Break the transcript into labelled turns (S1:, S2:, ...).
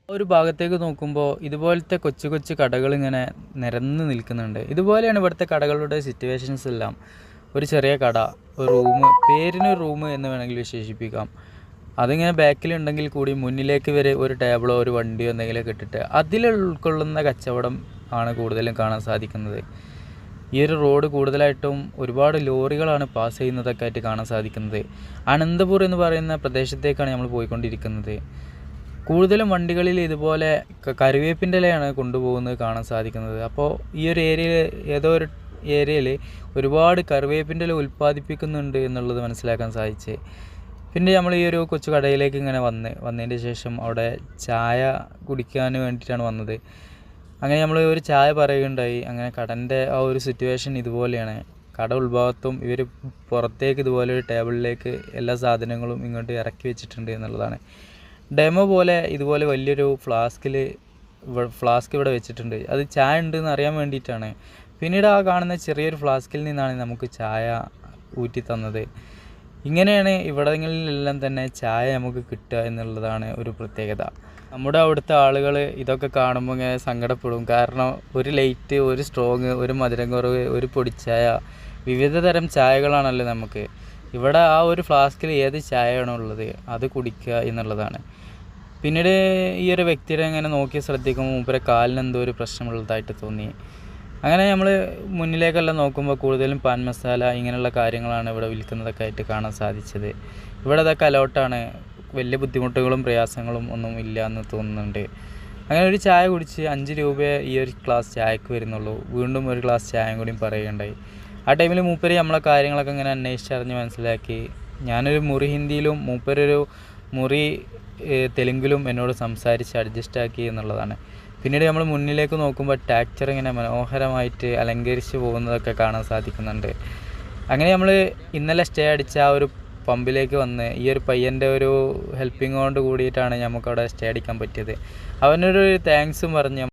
S1: ഒരു ഭാഗത്തേക്ക് നോക്കുമ്പോൾ ഇതുപോലത്തെ കൊച്ചു കൊച്ചു കടകൾ ഇങ്ങനെ നിരന്ന് നിൽക്കുന്നുണ്ട്. ഇതുപോലെയാണ് ഇവിടുത്തെ കടകളുടെ സിറ്റുവേഷൻസ് എല്ലാം. ഒരു ചെറിയ കട, ഒരു റൂം, പേരിന് റൂം എന്ന് വേണമെങ്കിൽ വിശേഷിപ്പിക്കാം. അതിങ്ങനെ ബാക്കിലുണ്ടെങ്കിൽ കൂടി മുന്നിലേക്ക് വരെ ഒരു ടേബിളോ ഒരു വണ്ടിയോ എന്തെങ്കിലുമൊക്കെ ഇട്ടിട്ട് അതിൽ ഉൾക്കൊള്ളുന്ന കച്ചവടം ആണ് കൂടുതലും കാണാൻ സാധിക്കുന്നത്. ഈ ഒരു റോഡ് കൂടുതലായിട്ടും ഒരുപാട് ലോറികളാണ് പാസ് ചെയ്യുന്നതൊക്കെ ആയിട്ട് കാണാൻ സാധിക്കുന്നത്. അനന്തപൂർ എന്ന് പറയുന്ന പ്രദേശത്തേക്കാണ് നമ്മൾ പോയിക്കൊണ്ടിരിക്കുന്നത്. കൂടുതലും വണ്ടികളിൽ ഇതുപോലെ കറിവേപ്പിൻ്റെ ഇലയാണ് കൊണ്ടുപോകുന്നത് കാണാൻ സാധിക്കുന്നത്. അപ്പോൾ ഈ ഒരു ഏതോ ഒരു ഏരിയയിൽ ഒരുപാട് കറിവേപ്പിൻ്റെ ഇല ഉൽപ്പാദിപ്പിക്കുന്നുണ്ട് എന്നുള്ളത് മനസ്സിലാക്കാൻ സാധിച്ചേ. പിന്നെ നമ്മൾ ഈ ഒരു കൊച്ചു കടയിലേക്ക് ഇങ്ങനെ വന്നതിൻ്റെ ശേഷം അവിടെ ചായ കുടിക്കാൻ വേണ്ടിയിട്ടാണ് വന്നത്. അങ്ങനെ നമ്മൾ ഒരു ചായ പറയുകയുണ്ടായി. അങ്ങനെ കടൻ്റെ ആ ഒരു സിറ്റുവേഷൻ ഇതുപോലെയാണ്. കട ഉൾഭാഗത്തും ഇവർ പുറത്തേക്ക് ഇതുപോലെ ഒരു ടേബിളിലേക്ക് എല്ലാ സാധനങ്ങളും ഇങ്ങോട്ട് ഇറക്കി വെച്ചിട്ടുണ്ട് എന്നുള്ളതാണ്. ഡെമോ പോലെ ഇതുപോലെ വലിയൊരു ഫ്ലാസ്ക് ഇവിടെ വെച്ചിട്ടുണ്ട്. അത് ചായ ഉണ്ടെന്ന് അറിയാൻ വേണ്ടിയിട്ടാണ്. പിന്നീട് ആ കാണുന്ന ചെറിയൊരു ഫ്ലാസ്കിൽ നിന്നാണ് നമുക്ക് ചായ ഊറ്റി തന്നത്. ഇങ്ങനെയാണ് ഇവിടങ്ങളിലെല്ലാം തന്നെ ചായ നമുക്ക് കിട്ടുക എന്നുള്ളതാണ് ഒരു പ്രത്യേകത. നമ്മുടെ അവിടുത്തെ ആളുകൾ ഇതൊക്കെ കാണുമ്പോൾ ഇങ്ങനെ സങ്കടപ്പെടും. കാരണം ഒരു ലൈറ്റ്, ഒരു സ്ട്രോങ്, ഒരു മധുരം കുറവ്, ഒരു പൊടിച്ചായ, വിവിധ തരം ചായകളാണല്ലോ നമുക്ക്. ഇവിടെ ആ ഒരു ഫ്ലാസ്കിൽ ഏത് ചായയാണോ ഉള്ളത് അത് കുടിക്കുക എന്നുള്ളതാണ്. പിന്നീട് ഈ ഒരു വ്യക്തിയെ ഇങ്ങനെ നോക്കി ശ്രദ്ധിക്കുമ്പോൾ മൂപ്പരെ കാലിന് എന്തോ ഒരു പ്രശ്നമുള്ളതായിട്ട് തോന്നി. അങ്ങനെ നമ്മൾ മുന്നിലേക്കെല്ലാം നോക്കുമ്പോൾ കൂടുതലും പാൻ മസാല ഇങ്ങനെയുള്ള കാര്യങ്ങളാണ് ഇവിടെ വിൽക്കുന്നതൊക്കെ ആയിട്ട് കാണാൻ സാധിച്ചത്. ഇവിടെ അതൊക്കെ അലോട്ടാണ്. വലിയ ബുദ്ധിമുട്ടുകളും പ്രയാസങ്ങളും ഒന്നും ഇല്ല എന്ന് തോന്നുന്നുണ്ട്. അങ്ങനെ ഒരു ചായ കുടിച്ച് 5 രൂപയെ ഈ ഒരു ഗ്ലാസ് ചായക്ക് വരുന്നുള്ളൂ. വീണ്ടും ഒരു ഗ്ലാസ് ചായയും കൂടിയും പറയുകയുണ്ടായി. ആ ടൈമിൽ മൂപ്പര് നമ്മളെ കാര്യങ്ങളൊക്കെ ഇങ്ങനെ അന്വേഷിച്ചറിഞ്ഞ് മനസ്സിലാക്കി. ഞാനൊരു മുറി ഹിന്ദിയിലും മൂപ്പരൊരു മുറി തെലുങ്കിലും എന്നോട് സംസാരിച്ച് അഡ്ജസ്റ്റാക്കി എന്നുള്ളതാണ്. പിന്നീട് നമ്മൾ മുന്നിലേക്ക് നോക്കുമ്പോൾ ടാക്ചർ ഇങ്ങനെ മനോഹരമായിട്ട് അലങ്കരിച്ച് പോകുന്നതൊക്കെ കാണാൻ സാധിക്കുന്നുണ്ട്. അങ്ങനെ നമ്മൾ ഇന്നലെ സ്റ്റേ അടിച്ച ആ ഒരു പമ്പിലേക്ക് വന്ന് ഈ ഒരു പയ്യൻ്റെ ഒരു ഹെൽപ്പിംഗ് കൊണ്ട് കൂടിയിട്ടാണ് നമുക്കവിടെ സ്റ്റേ അടിക്കാൻ പറ്റിയത്. അവനൊരു താങ്ക്സും പറഞ്ഞ്